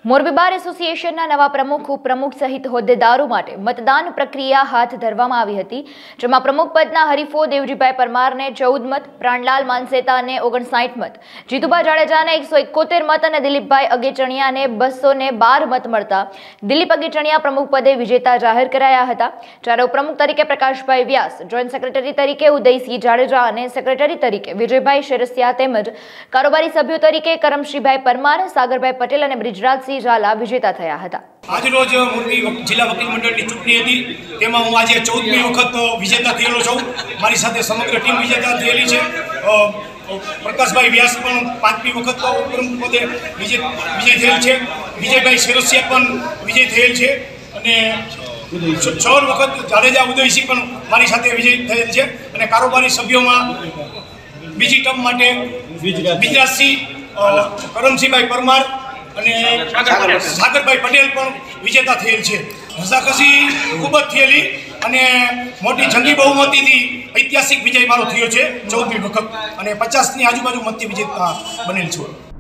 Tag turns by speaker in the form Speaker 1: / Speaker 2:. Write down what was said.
Speaker 1: મોરબી બાર એસોસિએશનના નવા પ્રમુખ ઉપપ્રમુખ સહિત હોદ્દેદારો માટે મતદાન પ્રક્રિયા હાથ ધરવામાં આવી હતી, જેમાં પ્રમુખ પદના હરીફો દેવજીભાઈ પરમારને 14 મત, પ્રાણલાલ માનસેતાને 59 મત, જીતુભા જાડેજાને 171 મત અને દિલીપભાઈ અગેચણિયાને 212 મત મળતા દિલીપ અગેચણિયા પ્રમુખ પદે વિજેતા જાહેર કરાયા હતા। જ્યારે ઉપપ્રમુખ તરીકે પ્રકાશભાઈ વ્યાસ, જોઈન્ટ સેક્રેટરી તરીકે ઉદયસિંહ જાડેજા અને સેક્રેટરી તરીકે વિજયભાઈ શેરસિયા તેમજ કારોબારી સભ્યો તરીકે કરમશીભાઈ પરમાર, સાગરભાઈ પટેલ અને બ્રિજરાજ ઝાલા વિજેતા થયા હતા।
Speaker 2: આજ રોજ મોરબી જિલ્લા વકીલ મંડળની ચૂંટણી હતી, તેમાં હું આજે 14મી વખત વિજેતા થયેલો છું। મારી સાથે સમગ્ર ટીમ વિજેતા થયેલી છે। પ્રકાશભાઈ વ્યાસ પણ 5મી વખત ઉપપ્રમુખ પદે વિજય થયેલ છે। વિજયભાઈ શેરસિયા પણ વિજય થયેલ છે અને 6 વખત જાડેજા ઉદયસિંહ પણ મારી સાથે વિજય થયેલ છે અને કારોબારી સભ્યોમાં બીજી ટર્મ માટે વિજરાજસિંહ, કરમસિંહભાઈ પરમાર અને સાગરભાઈ પટેલ પણ વિજેતા થયેલ છે। રસાકસી ખૂબ જ થયેલી અને મોટી જંગી બહુમતીથી ઐતિહાસિક વિજય મારો થયો છે 14મી વખત અને 50ની આજુબાજુ મતથી વિજેતા બનેલ છું।